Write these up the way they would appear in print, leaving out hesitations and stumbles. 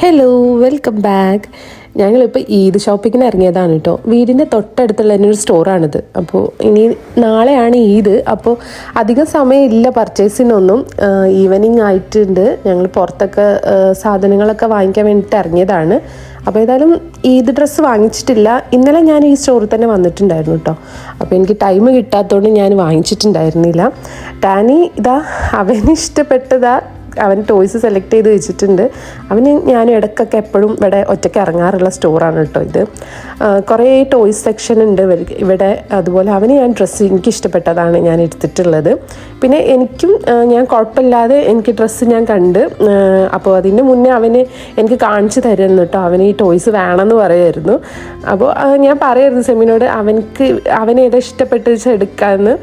Hello, welcome back. ഞങ്ങളിപ്പോൾ ഈദ് ഷോപ്പിങ്ങിന് ഇറങ്ങിയതാണ് കേട്ടോ. വീടിൻ്റെ തൊട്ടടുത്തുള്ള തന്നെ ഒരു സ്റ്റോറാണിത്. അപ്പോൾ ഇനി നാളെയാണ് ഈദ്. അപ്പോൾ അധികം സമയമില്ല പർച്ചേസിനൊന്നും. ഈവനിങ് ആയിട്ടുണ്ട്. ഞങ്ങൾ പുറത്തൊക്കെ സാധനങ്ങളൊക്കെ വാങ്ങിക്കാൻ വേണ്ടിയിട്ട് ഇറങ്ങിയതാണ്. അപ്പോൾ ഏതായാലും ഈദ് ഡ്രസ്സ് വാങ്ങിച്ചിട്ടില്ല. ഇന്നലെ ഞാൻ ഈ സ്റ്റോറിൽ തന്നെ വന്നിട്ടുണ്ടായിരുന്നു കേട്ടോ. അപ്പോൾ എനിക്ക് ടൈം കിട്ടാത്തതുകൊണ്ട് ഞാൻ വാങ്ങിച്ചിട്ടുണ്ടായിരുന്നില്ല. ടാനി ഇതാ അവന് ഇഷ്ടപ്പെട്ടതാ, അവൻ ടോയ്സ് സെലക്ട് ചെയ്ത് വെച്ചിട്ടുണ്ട്. അവന് ഞാൻ ഇടയ്ക്കൊക്കെ എപ്പോഴും ഇവിടെ ഒറ്റയ്ക്ക് ഇറങ്ങാറുള്ള സ്റ്റോറാണ് കേട്ടോ ഇത്. കുറേ ടോയ്സ് സെക്ഷൻ ഉണ്ട് ഇവിടെ. അതുപോലെ അവന് ഞാൻ ഡ്രസ്സ് എനിക്ക് ഇഷ്ടപ്പെട്ടതാണ് ഞാൻ എടുത്തിട്ടുള്ളത്. പിന്നെ എനിക്കും ഞാൻ കുഴപ്പമില്ലാതെ എനിക്ക് ഡ്രസ്സ് ഞാൻ കണ്ട്. അപ്പോൾ അതിന് മുന്നേ അവന് എനിക്ക് കാണിച്ചു തരുന്നു കേട്ടോ. അവന് ഈ ടോയ്സ് വേണമെന്ന് പറയുമായിരുന്നു. അപ്പോൾ ഞാൻ പറയായിരുന്നു സെമിനോട് അവന് ഏതാ ഇഷ്ടപ്പെട്ട് വെച്ചാൽ എടുക്കാമെന്ന്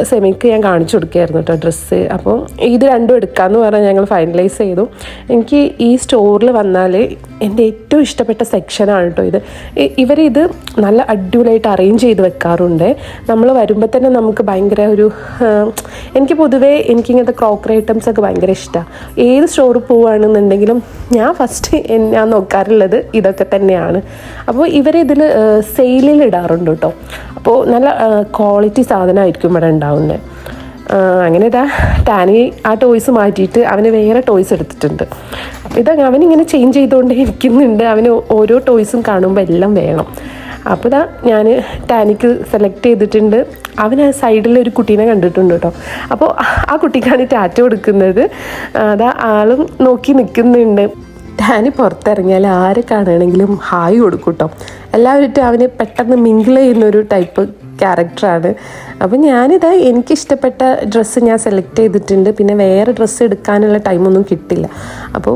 സെമിക്ക് ഞാൻ കാണിച്ചു കൊടുക്കുകയായിരുന്നു കേട്ടോ ഡ്രസ്സ്. അപ്പോൾ ഇത് രണ്ടും എടുക്കാമെന്ന് പറഞ്ഞാൽ ഞങ്ങൾ ഫൈനലൈസ് ചെയ്തു. എനിക്ക് ഈ സ്റ്റോറിൽ വന്നാൽ എൻ്റെ ഏറ്റവും ഇഷ്ടപ്പെട്ട സെക്ഷനാണ് കേട്ടോ ഇത്. ഇവരിത് നല്ല അടിപൊളിയായിട്ട് അറേഞ്ച് ചെയ്ത് വെക്കാറുണ്ട്. നമ്മൾ വരുമ്പോൾ തന്നെ നമുക്ക് ഭയങ്കര ഒരു എനിക്ക് പൊതുവേ എനിക്കിങ്ങനത്തെ ക്രോക്കറി ഐറ്റംസ് ഒക്കെ ഭയങ്കര ഇഷ്ടമാണ്. ഏത് സ്റ്റോറിൽ പോവുകയാണെന്നുണ്ടെങ്കിലും ഞാൻ ഫസ്റ്റ് ഞാൻ നോക്കാറുള്ളത് ഇതൊക്കെ തന്നെയാണ്. അപ്പോൾ ഇവരിതിൽ സെയിലിൽ ഇടാറുണ്ട് കേട്ടോ. അപ്പോൾ നല്ല ക്വാളിറ്റി സാധനമായിരിക്കും ഇവിടെ ഉണ്ടാവുന്നത്. അങ്ങനെ ഇതാ ടാനി ആ ടോയ്സ് മാറ്റിയിട്ട് അവന് വേറെ ടോയ്സ് എടുത്തിട്ടുണ്ട്. അപ്പോൾ ഇതാ അവനിങ്ങനെ ചേഞ്ച് ചെയ്തുകൊണ്ട് ഇരിക്കുന്നുണ്ട്. അവന് ഓരോ ടോയ്സും കാണുമ്പോൾ എല്ലാം വേണം. അപ്പോൾ ഇതാ ഞാൻ ടാനിക്ക് സെലക്ട് ചെയ്തിട്ടുണ്ട്. അവൻ ആ സൈഡിൽ ഒരു കുട്ടീനെ കണ്ടിട്ടുണ്ട് കേട്ടോ. അപ്പോൾ ആ കുട്ടിക്കാണ് ടാറ്റ കൊടുക്കുന്നത്. അതാ ആളും നോക്കി നിൽക്കുന്നുണ്ട്. ടാനി പുറത്തിറങ്ങിയാൽ ആരെ കാണുകയാണെങ്കിലും ഹായ് കൊടുക്കും കേട്ടോ. എല്ലാവരും അവന് പെട്ടെന്ന് മിങ്കിൾ ചെയ്യുന്നൊരു ടൈപ്പ് ക്യാരക്ടറാണ്. അപ്പം ഞാനിതാ എനിക്കിഷ്ടപ്പെട്ട ഡ്രസ്സ് ഞാൻ സെലക്ട് ചെയ്തിട്ടുണ്ട്. പിന്നെ വേറെ ഡ്രസ്സ് എടുക്കാനുള്ള ടൈമൊന്നും കിട്ടില്ല. അപ്പോൾ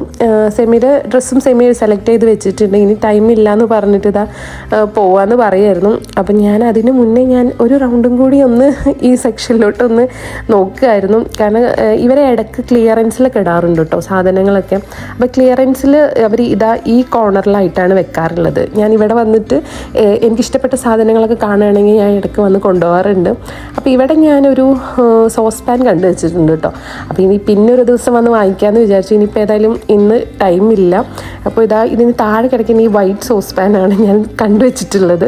സെമിയുടെ ഡ്രസ്സും സെമി സെലക്ട് ചെയ്ത് വെച്ചിട്ടുണ്ട്. ഇനി ടൈമില്ല എന്ന് പറഞ്ഞിട്ട് ഇതാ പോവാന്ന് പറയായിരുന്നു. അപ്പം ഞാൻ അതിന് മുന്നേ ഞാൻ ഒരു റൗണ്ടും കൂടി ഒന്ന് ഈ സെക്ഷനിലോട്ടൊന്ന് നോക്കുമായിരുന്നു. കാരണം ഇവരെ ഇടയ്ക്ക് ക്ലിയറൻസിലൊക്കെ ഇടാറുണ്ട് കേട്ടോ സാധനങ്ങളൊക്കെ. അപ്പോൾ ക്ലിയറൻസിൽ അവർ ഇതാ ഈ കോർണറിലായിട്ടാണ് വെക്കാറുള്ളത്. ഞാൻ ഇവിടെ വന്നിട്ട് എനിക്കിഷ്ടപ്പെട്ട സാധനങ്ങളൊക്കെ കാണുകയാണെങ്കിൽ ഞാൻ ഇടയ്ക്ക് വന്ന് കൊണ്ടുപോകാറുണ്ട്. അപ്പോൾ ഇവിടെ ഞാനൊരു സോസ് പാൻ കണ്ടു വെച്ചിട്ടുണ്ട് കേട്ടോ. അപ്പോൾ ഇനി പിന്നെ ഒരു ദിവസം വന്ന് വാങ്ങിക്കാമെന്ന് വിചാരിച്ചു. ഇനിയിപ്പോൾ ഏതായാലും ഇന്ന് ടൈമില്ല. അപ്പോൾ ഇതാ ഇതിന് താഴെ കിടക്കുന്ന ഈ വൈറ്റ് സോസ് പാനാണ് ഞാൻ കണ്ടുവച്ചിട്ടുള്ളത്.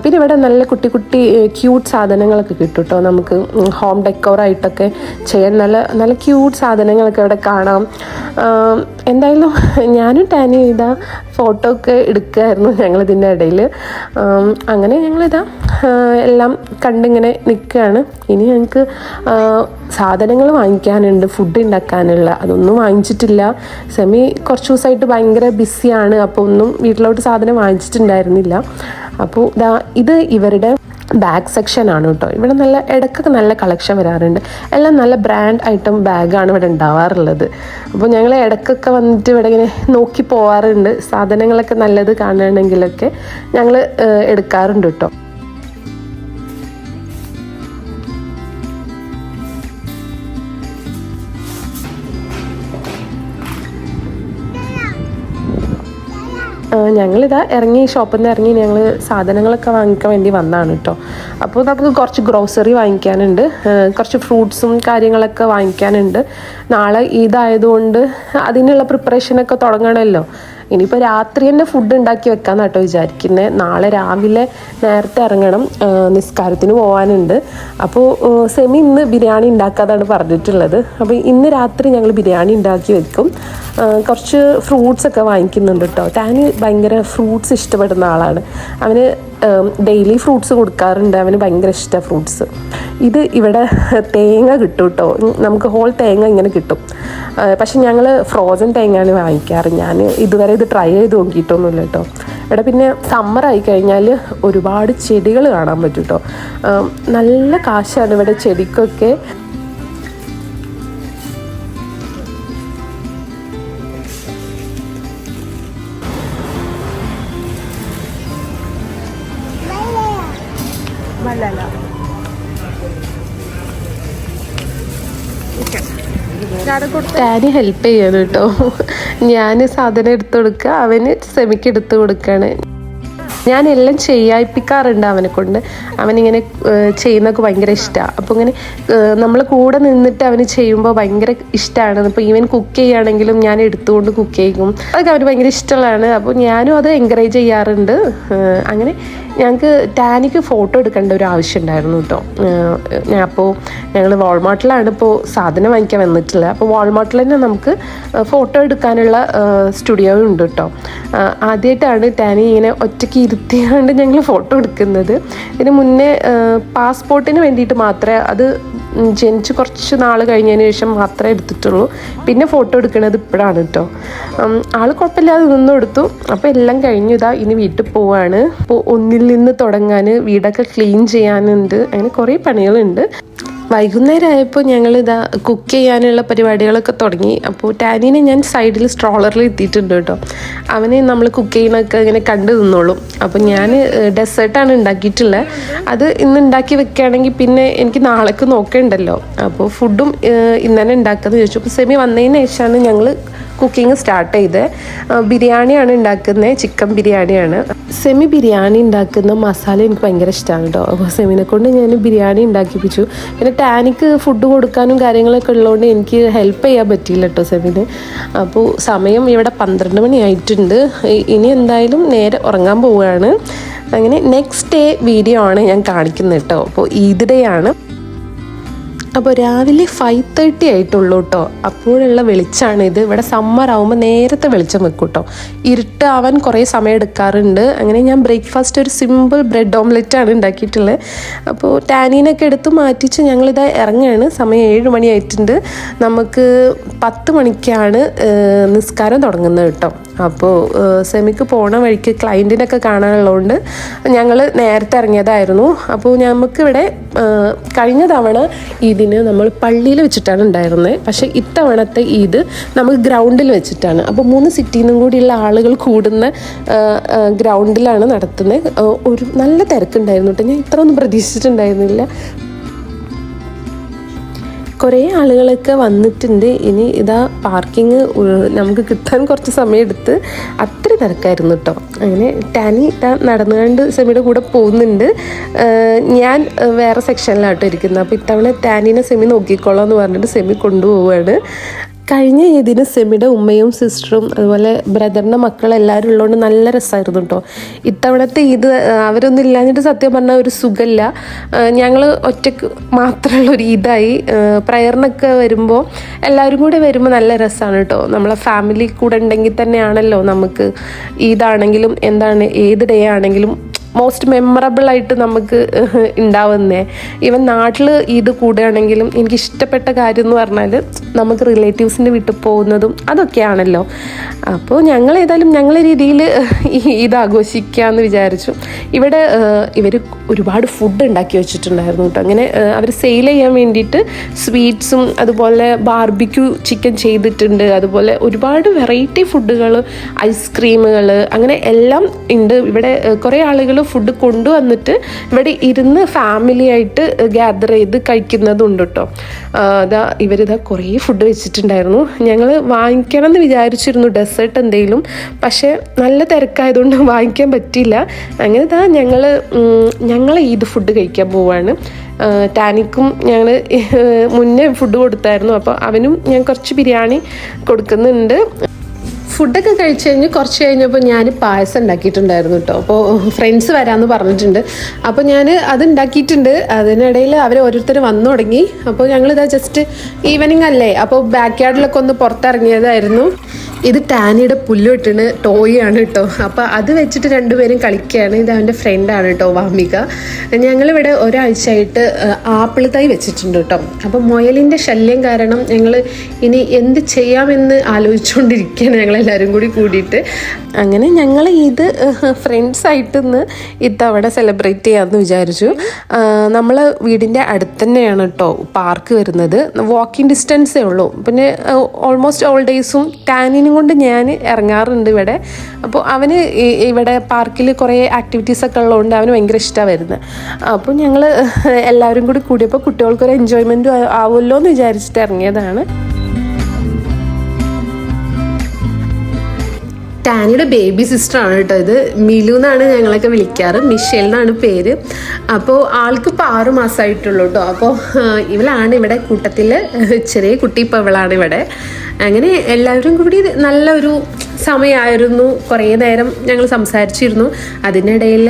പിന്നെ ഇവിടെ നല്ല കുട്ടി കുട്ടി ക്യൂട്ട് സാധനങ്ങളൊക്കെ കിട്ടും കേട്ടോ. നമുക്ക് ഹോം ഡെക്കോറായിട്ടൊക്കെ ചെയ്യാൻ നല്ല നല്ല ക്യൂട്ട് സാധനങ്ങളൊക്കെ ഇവിടെ കാണാം. എന്തായാലും ഞാനും ടാനി ഇതാ ഫോട്ടോ ഒക്കെ എടുക്കുമായിരുന്നു ഞങ്ങളിതിൻ്റെ ഇടയിൽ. അങ്ങനെ ഞങ്ങളിതാ എല്ലാം കണ്ടിങ്ങനെ നിൽക്കുകയാണ്. ഇനി ഞങ്ങൾക്ക് സാധനങ്ങൾ വാങ്ങിക്കാനുണ്ട്, ഫുഡ് ഉണ്ടാക്കാനുള്ള. അതൊന്നും വാങ്ങിച്ചിട്ടില്ല. സെമി കുറച്ച് ദിവസമായിട്ട് ഭയങ്കര ബിസിയാണ്. അപ്പോൾ ഒന്നും വീട്ടിലോട്ട് സാധനം വാങ്ങിച്ചിട്ടുണ്ടായിരുന്നില്ല. അപ്പോൾ ഇത് ഇവരുടെ ബാഗ് സെക്ഷനാണ് കേട്ടോ. ഇവിടെ നല്ല ഇടയ്ക്കൊക്കെ നല്ല കളക്ഷൻ വരാറുണ്ട്. എല്ലാം നല്ല ബ്രാൻഡ് ഐറ്റം ബാഗാണ് ഇവിടെ ഉണ്ടാവാറുള്ളത്. അപ്പോൾ ഞങ്ങൾ ഇടയ്ക്കൊക്കെ വന്നിട്ട് ഇവിടെ ഇങ്ങനെ നോക്കി പോവാറുണ്ട്. സാധനങ്ങളൊക്കെ നല്ലത് കാണുകയാണെങ്കിലൊക്കെ ഞങ്ങൾ എടുക്കാറുണ്ട് കേട്ടോ. ഞങ്ങളിതാ ഇറങ്ങി ഷോപ്പിൽ നിന്ന് ഇറങ്ങി ഞങ്ങൾ സാധനങ്ങളൊക്കെ വാങ്ങിക്കാൻ വേണ്ടി വന്നതാണ് കേട്ടോ. അപ്പോൾ നമുക്ക് കുറച്ച് ഗ്രോസറി വാങ്ങിക്കാനുണ്ട്, കുറച്ച് ഫ്രൂട്ട്സും കാര്യങ്ങളൊക്കെ വാങ്ങിക്കാനുണ്ട്. നാളെ ഈദായതുകൊണ്ട് അതിനുള്ള പ്രിപ്പറേഷനൊക്കെ തുടങ്ങണമല്ലോ. ഇനിയിപ്പോൾ രാത്രി തന്നെ ഫുഡ് ഉണ്ടാക്കി വെക്കാമെന്ന് കേട്ടോ വിചാരിക്കുന്നത്. നാളെ രാവിലെ നേരത്തെ ഇറങ്ങണം, നിസ്കാരത്തിന് പോകാനുണ്ട്. അപ്പോൾ സെമി ഇന്ന് ബിരിയാണി ഉണ്ടാക്കാതാണ് പറഞ്ഞിട്ടുള്ളത്. അപ്പോൾ ഇന്ന് രാത്രി ഞങ്ങൾ ബിരിയാണി ഉണ്ടാക്കി വെക്കും. കുറച്ച് ഫ്രൂട്ട്സൊക്കെ വാങ്ങിക്കുന്നുണ്ട് കേട്ടോ. ടാനി ഭയങ്കര ഫ്രൂട്ട്സ് ഇഷ്ടപ്പെടുന്ന ആളാണ്. അവന് ഡെയിലി ഫ്രൂട്ട്സ് കൊടുക്കാറുണ്ട്. അവന് ഭയങ്കര ഇഷ്ടമാണ് ഫ്രൂട്ട്സ്. ഇത് ഇവിടെ തേങ്ങ കിട്ടും കേട്ടോ. നമുക്ക് ഹോൾ തേങ്ങ ഇങ്ങനെ കിട്ടും. പക്ഷെ ഞങ്ങൾ ഫ്രോസൺ തേങ്ങയാണ് വാങ്ങിക്കാറ്. ഞാൻ ഇതുവരെ ഇത് ട്രൈ ചെയ്ത് നോക്കിയിട്ടൊന്നുമില്ല കേട്ടോ. ഇവിടെ പിന്നെ സമ്മറായി കഴിഞ്ഞാൽ ഒരുപാട് ചെടികൾ കാണാൻ പറ്റും കേട്ടോ. നല്ല കാശാണ് ഇവിടെ ചെടിക്കൊക്കെ. ടാനി ഹെൽപ്പ് ചെയ്യാണ് കേട്ടോ. ഞാൻ സാധനം എടുത്തു കൊടുക്കുക, അവന് സെമിക്ക് എടുത്തു കൊടുക്കുകയാണ്. ഞാൻ എല്ലാം ചെയ്യിപ്പിക്കാറുണ്ട് അവനെ കൊണ്ട്. അവനിങ്ങനെ ചെയ്യുന്നതൊക്കെ ഭയങ്കര ഇഷ്ടമാണ്. അപ്പോൾ ഇങ്ങനെ നമ്മൾ കൂടെ നിന്നിട്ട് അവന് ചെയ്യുമ്പോൾ ഭയങ്കര ഇഷ്ടമാണ്. ഇപ്പോൾ ഈവൻ കുക്ക് ചെയ്യുകയാണെങ്കിലും ഞാൻ എടുത്തുകൊണ്ട് കുക്ക് ചെയ്യും. അതൊക്കെ അവന് ഭയങ്കര ഇഷ്ടമുള്ളതാണ്. അപ്പോൾ ഞാനും അത് എൻകറേജ് ചെയ്യാറുണ്ട്. അങ്ങനെ ഞങ്ങൾക്ക് ടാനിക്ക് ഫോട്ടോ എടുക്കേണ്ട ഒരു ആവശ്യം ഉണ്ടായിരുന്നു കേട്ടോ. അപ്പോൾ ഞങ്ങൾ വാൾമാർട്ടിലാണ് ഇപ്പോൾ സാധനം വാങ്ങിക്കാൻ വന്നിട്ടുള്ളത്. അപ്പോൾ വാൾമാർട്ടിൽ തന്നെ നമുക്ക് ഫോട്ടോ എടുക്കാനുള്ള സ്റ്റുഡിയോ ഉണ്ട് കേട്ടോ. ആദ്യമായിട്ടാണ് ടാനി ഇങ്ങനെ ഒറ്റയ്ക്ക് ഇരുത്തിയാണ്ട് ഞങ്ങൾ ഫോട്ടോ എടുക്കുന്നത്. ഇതിന് മുന്നേ പാസ്പോർട്ടിന് വേണ്ടിയിട്ട് മാത്രമേ, അത് ജനിച്ച് കുറച്ച് നാൾ കഴിഞ്ഞതിന് ശേഷം മാത്രമേ എടുത്തിട്ടുള്ളൂ. പിന്നെ ഫോട്ടോ എടുക്കുന്നത് ഇപ്പോഴാണ് കേട്ടോ. ആൾ കുഴപ്പമില്ലാതെ നിന്നും എടുത്തു. അപ്പോൾ എല്ലാം കഴിഞ്ഞു. ഇതാ ഇനി വീട്ടിൽ പോവാണ്. അപ്പോൾ ഒന്നിൽ നിന്ന് തുടങ്ങാൻ, വീടൊക്കെ ക്ലീൻ ചെയ്യാനുണ്ട്, അങ്ങനെ കുറേ പണികളുണ്ട്. വൈകുന്നേരം ആയപ്പോൾ ഞങ്ങളിതാ കുക്ക് ചെയ്യാനുള്ള പരിപാടികളൊക്കെ തുടങ്ങി. അപ്പോൾ ടാനിനെ ഞാൻ സൈഡിൽ സ്ട്രോളറിൽ എത്തിയിട്ടുണ്ട് കേട്ടോ. അവന് നമ്മൾ കുക്ക് ചെയ്യുന്നതൊക്കെ ഇങ്ങനെ കണ്ടു നിന്നോളും. അപ്പോൾ ഞാൻ ഡെസേർട്ടാണ് ഉണ്ടാക്കിയിട്ടുള്ളത്. അത് ഇന്ന് ഉണ്ടാക്കി വെക്കുകയാണെങ്കിൽ പിന്നെ എനിക്ക് നാളേക്ക് നോക്കേണ്ടല്ലോ. അപ്പോൾ ഫുഡും ഇന്ന് തന്നെ ഉണ്ടാക്കാമെന്ന് ചോദിച്ചു. അപ്പോൾ സെമി വന്നതിന് ശേഷമാണ് ഞങ്ങൾ കുക്കിംഗ് സ്റ്റാർട്ട് ചെയ്തത്. ബിരിയാണിയാണ് ഉണ്ടാക്കുന്നത്, ചിക്കൻ ബിരിയാണിയാണ്. സെമി ബിരിയാണി ഉണ്ടാക്കുന്ന മസാല എനിക്ക് ഭയങ്കര ഇഷ്ടമാണ് കേട്ടോ. അപ്പോൾ സെമിനെ കൊണ്ട് ഞാൻ ബിരിയാണി ഉണ്ടാക്കിപ്പിച്ചു. പിന്നെ ടാനിക്ക് ഫുഡ് കൊടുക്കാനും കാര്യങ്ങളൊക്കെ ഉള്ളതുകൊണ്ട് എനിക്ക് ഹെൽപ്പ് ചെയ്യാൻ പറ്റിയില്ല കേട്ടോ സെമിന്. അപ്പോൾ സമയം ഇവിടെ 12 മണി ആയിട്ടുണ്ട്. ഇനി എന്തായാലും നേരെ ഉറങ്ങാൻ പോവുകയാണ്. അങ്ങനെ നെക്സ്റ്റ് ഡേ വീഡിയോ ആണ് ഞാൻ കാണിക്കുന്നത് കേട്ടോ. അപ്പോൾ ഈദ് ഡേ ആണ്. അപ്പോൾ രാവിലെ 5:30 ആയിട്ടുള്ളൂ കേട്ടോ. അപ്പോഴുള്ള വെളിച്ചമാണിത്. ഇവിടെ സമ്മർ ആകുമ്പോൾ നേരത്തെ വെളിച്ചം വെക്കും കേട്ടോ. ഇരുട്ടാവാൻ കുറേ സമയം എടുക്കാറുണ്ട്. അങ്ങനെ ഞാൻ ബ്രേക്ക്ഫാസ്റ്റ് ഒരു സിമ്പിൾ ബ്രെഡ് ഓംലെറ്റാണ് ഉണ്ടാക്കിയിട്ടുള്ളത്. അപ്പോൾ ടാനീനൊക്കെ എടുത്ത് മാറ്റിച്ച് ഞങ്ങളിതാ ഇറങ്ങുകയാണ്. സമയം 7 മണി ആയിട്ടുണ്ട്. നമുക്ക് 10 മണിക്കാണ് നിസ്കാരം തുടങ്ങുന്നത് കേട്ടോ. അപ്പോൾ സെമിക്ക് പോണ വഴിക്ക് ക്ലയൻറ്റിനൊക്കെ കാണാനുള്ളതുകൊണ്ട് ഞങ്ങൾ നേരത്തെ ഇറങ്ങിയതായിരുന്നു. അപ്പോൾ നമുക്കിവിടെ കഴിഞ്ഞ തവണ ഇതിന് നമ്മൾ പള്ളിയിൽ വെച്ചിട്ടാണ് ഉണ്ടായിരുന്നത്. പക്ഷേ ഇത്തവണത്തെ ഈദ് നമുക്ക് ഗ്രൗണ്ടിൽ വെച്ചിട്ടാണ്. അപ്പോൾ 3 സിറ്റിയിൽ നിന്നും കൂടിയുള്ള ആളുകൾ കൂടുന്ന ഗ്രൗണ്ടിലാണ് നടത്തുന്നത്. ഒരു നല്ല തിരക്കുണ്ടായിരുന്നു കേട്ടോ. ഞാൻ ഇത്ര ഒന്നും പ്രതീക്ഷിച്ചിട്ടുണ്ടായിരുന്നില്ല. കുറേ ആളുകളൊക്കെ വന്നിട്ടുണ്ട്. ഇനി ഇതാ പാർക്കിങ് നമുക്ക് കിട്ടാൻ കുറച്ച് സമയം എടുത്ത്, അത്ര തിരക്കായിരുന്നു കേട്ടോ. അങ്ങനെ ടാനി നടന്നുകൊണ്ട് സെമിയുടെ കൂടെ പോകുന്നുണ്ട്. ഞാൻ വേറെ സെക്ഷനിലാട്ടോ ഇരിക്കുന്നത്. അപ്പോൾ ഇത്തവണ ടാനീനെ സെമി നോക്കിക്കോളാം എന്ന് പറഞ്ഞിട്ട് സെമി കൊണ്ടുപോവുകയാണ്. കഴിഞ്ഞ ഇതിന് സെമിയുടെ ഉമ്മയും സിസ്റ്ററും അതുപോലെ ബ്രദറിൻ്റെ മക്കളെല്ലാവരും ഉള്ളതുകൊണ്ട് നല്ല രസമായിരുന്നു കേട്ടോ. ഇത്തവണത്തെ ഇത് അവരൊന്നും ഇല്ലാഞ്ഞിട്ട് സത്യം പറഞ്ഞാൽ ഒരു സുഖമില്ല. ഞങ്ങൾ ഒറ്റയ്ക്ക് മാത്രമുള്ളൊരു ഈദായി. പ്രയറിനൊക്കെ വരുമ്പോൾ എല്ലാവരും കൂടെ വരുമ്പോൾ നല്ല രസമാണ് കേട്ടോ. നമ്മളെ ഫാമിലി കൂടെ ഉണ്ടെങ്കിൽ തന്നെയാണല്ലോ നമുക്ക് ഈദാണെങ്കിലും എന്താണ് ഏത് ഡേ ആണെങ്കിലും മോസ്റ്റ് മെമ്മറബിൾ ആയിട്ട് നമുക്ക് ഉണ്ടാവുന്നേ. ഈവൻ നാട്ടിൽ ഈദ് കൂടുകയാണെങ്കിലും എനിക്ക് ഇഷ്ടപ്പെട്ട കാര്യം എന്ന് പറഞ്ഞാൽ നമുക്ക് റിലേറ്റീവ്സിൻ്റെ വീട്ടിൽ പോകുന്നതും അതൊക്കെയാണല്ലോ. അപ്പോൾ ഞങ്ങൾ ഏതായാലും ഞങ്ങളെ രീതിയിൽ ഈദ് ആഘോഷിക്കാമെന്ന് വിചാരിച്ചു. ഇവിടെ ഇവർ ഒരുപാട് ഫുഡ് ഉണ്ടാക്കി വെച്ചിട്ടുണ്ടായിരുന്നു കേട്ടോ. അങ്ങനെ അവർ സെയിൽ ചെയ്യാൻ വേണ്ടിയിട്ട് സ്വീറ്റ്സും അതുപോലെ ബാർബിക്യൂ ചിക്കൻ ചെയ്തിട്ടുണ്ട്. അതുപോലെ ഒരുപാട് വെറൈറ്റി ഫുഡുകൾ, ഐസ്ക്രീമുകൾ, അങ്ങനെ എല്ലാം ഉണ്ട്. ഇവിടെ കുറേ ആളുകൾ ഫുഡ് കൊണ്ടുവന്നിട്ട് ഇവിടെ ഇരുന്ന് ഫാമിലി ആയിട്ട് ഗ്യാദർ ചെയ്ത് കഴിക്കുന്നതുണ്ട് കേട്ടോ. ഇവരിതാ കുറേ ഫുഡ് വെച്ചിട്ടുണ്ടായിരുന്നു. ഞങ്ങൾ വാങ്ങിക്കണം എന്ന് വിചാരിച്ചിരുന്നു ഡെസേർട്ട് എന്തെങ്കിലും, പക്ഷേ നല്ല തിരക്കായതുകൊണ്ട് വാങ്ങിക്കാൻ പറ്റിയില്ല. അങ്ങനെ ഞങ്ങൾ ഈദ് ഫുഡ് കഴിക്കാൻ പോവാണ്. ടാനിക്കും ഞങ്ങൾ മുന്നേ ഫുഡ് കൊടുത്തായിരുന്നു. അപ്പോൾ അവനും ഞാൻ കുറച്ച് ബിരിയാണി കൊടുക്കുന്നുണ്ട്. ഫുഡൊക്കെ കഴിച്ച് കഴിഞ്ഞ് കുറച്ച് കഴിഞ്ഞപ്പോൾ ഞാൻ പായസം ഉണ്ടാക്കിയിട്ടുണ്ടായിരുന്നു കേട്ടോ. അപ്പോൾ ഫ്രണ്ട്സ് വരാമെന്ന് പറഞ്ഞിട്ടുണ്ട്. അപ്പോൾ ഞാൻ അത് ഉണ്ടാക്കിയിട്ടുണ്ട്. അതിനിടയിൽ അവർ ഓരോരുത്തർ വന്നു തുടങ്ങി. അപ്പോൾ ഞങ്ങളിതാ ജസ്റ്റ് ഈവനിങ് അല്ലേ, അപ്പോൾ ബാക്ക് യാർഡിലൊക്കെ ഒന്ന് പുറത്തിറങ്ങിയതായിരുന്നു. ഇത് ടാനിയുടെ പുല്ല് വെട്ടുന്ന ടോയ് ആണ് കേട്ടോ. അപ്പോൾ അത് വെച്ചിട്ട് രണ്ടുപേരും കളിക്കുകയാണ്. ഇത് അവൻ്റെ ഫ്രണ്ടാണ് കേട്ടോ, വാമിക. ഞങ്ങളിവിടെ ഒരാഴ്ചയായിട്ട് ആപ്പിൾ തൈ വെച്ചിട്ടുണ്ട് കേട്ടോ. അപ്പോൾ മുയലിൻ്റെ ശല്യം കാരണം ഞങ്ങൾ ഇനി എന്ത് ചെയ്യാമെന്ന് ആലോചിച്ചുകൊണ്ടിരിക്കുകയാണ് ഞങ്ങളെല്ലാവരും കൂടിയിട്ട്. അങ്ങനെ ഞങ്ങൾ ഇത് ഫ്രണ്ട്സായിട്ട് ഇന്ന് ഇത്തവണ സെലിബ്രേറ്റ് ചെയ്യാമെന്ന് വിചാരിച്ചു. നമ്മൾ വീടിൻ്റെ അടുത്ത് തന്നെയാണ് കേട്ടോ പാർക്ക് വരുന്നത്. വാക്കിംഗ് ഡിസ്റ്റൻസേ ഉള്ളൂ. പിന്നെ ഓൾമോസ്റ്റ് ഓൾ ഡേയ്സും ടാനിനും കൊണ്ട് ഞാൻ ഇറങ്ങാറുണ്ട് ഇവിടെ. അപ്പോൾ അവന് ഇവിടെ പാർക്കിൽ കുറേ ആക്ടിവിറ്റീസൊക്കെ ഉള്ളതുകൊണ്ട് അവന് ഭയങ്കര ഇഷ്ടമാണ് വരുന്നത്. അപ്പോൾ ഞങ്ങൾ എല്ലാവരും കൂടിയപ്പോൾ കുട്ടികൾക്കൊരു എൻജോയ്മെൻറ്റും ആവുമല്ലോ എന്ന് വിചാരിച്ചിട്ട് ഇറങ്ങിയതാണ്. ടാനിയുടെ ബേബി സിസ്റ്ററാണ് കേട്ടോ ഇത്. മിലു എന്നാണ് ഞങ്ങളൊക്കെ വിളിക്കാറ്, മിഷേൽ എന്നാണ് പേര്. അപ്പോൾ ആൾക്ക് ഇപ്പോൾ 6 മാസമായിട്ടുള്ളൂ കേട്ടോ. അപ്പോൾ ഇവളാണ് ഇവിടെ കൂട്ടത്തിൽ ചെറിയ കുട്ടി, ഇപ്പോൾ ഇവളാണ് ഇവിടെ. അങ്ങനെ എല്ലാവരും കൂടി നല്ലൊരു സമയമായിരുന്നു. കുറേ നേരം ഞങ്ങൾ സംസാരിച്ചിരുന്നു. അതിനിടയിൽ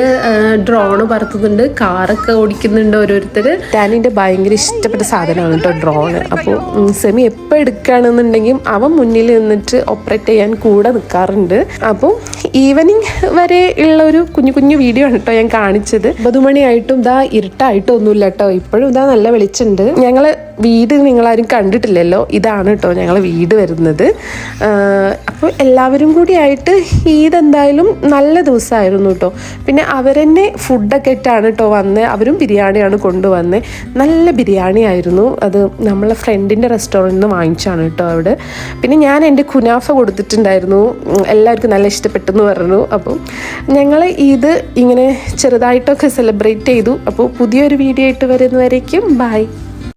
ഡ്രോണ് പറത്തുന്നുണ്ട്, കാറൊക്കെ ഓടിക്കുന്നുണ്ട് ഓരോരുത്തർ. ടാനിൻ്റെ ഭയങ്കര ഇഷ്ടപ്പെട്ട സാധനമാണ് കേട്ടോ ഡ്രോണ്. അപ്പോൾ സെമി എപ്പോൾ എടുക്കുകയാണെന്നുണ്ടെങ്കിൽ അവൻ മുന്നിൽ നിന്നിട്ട് ഓപ്പറേറ്റ് ചെയ്യാൻ കൂടെ നിൽക്കാറുണ്ട്. അപ്പോൾ ഈവനിങ് വരെ ഉള്ള ഒരു കുഞ്ഞു കുഞ്ഞു വീഡിയോ ആണ് കേട്ടോ ഞാൻ കാണിച്ചത്. 9 മണിയായിട്ടും ഇതാ ഇരുട്ടായിട്ടൊന്നുമില്ല കേട്ടോ. ഇപ്പോഴും ഇതാ നല്ല വെളിച്ചുണ്ട്. ഞങ്ങൾ വീട് നിങ്ങളാരും കണ്ടിട്ടില്ലല്ലോ, ഇതാണ് കേട്ടോ ഞങ്ങൾ വീട് വരുന്നത്. അപ്പോൾ എല്ലാവരും കൂടി ആയിട്ട് ഈദ് എന്തായാലും നല്ല ദിവസമായിരുന്നു കേട്ടോ. പിന്നെ അവരെന്നെ ഫുഡൊക്കെ ഇട്ടാണ് കേട്ടോ വന്നത്. അവരും ബിരിയാണിയാണ് കൊണ്ടുവന്നത്. നല്ല ബിരിയാണി ആയിരുന്നു. അത് നമ്മളെ ഫ്രണ്ടിൻ്റെ റെസ്റ്റോറൻറ്റിൽ നിന്ന് വാങ്ങിച്ചാണ് കേട്ടോ അവിടെ. പിന്നെ ഞാൻ എൻ്റെ കുനാഫ കൊടുത്തിട്ടുണ്ടായിരുന്നു, എല്ലാവർക്കും നല്ല ഇഷ്ടപ്പെട്ടെന്ന് പറഞ്ഞു. അപ്പം ഞങ്ങൾ ഈദ് ഇങ്ങനെ ചെറുതായിട്ടൊക്കെ സെലിബ്രേറ്റ് ചെയ്തു. അപ്പോൾ പുതിയൊരു വീഡിയോ ആയിട്ട് വരുന്നവരേക്കും ബൈ.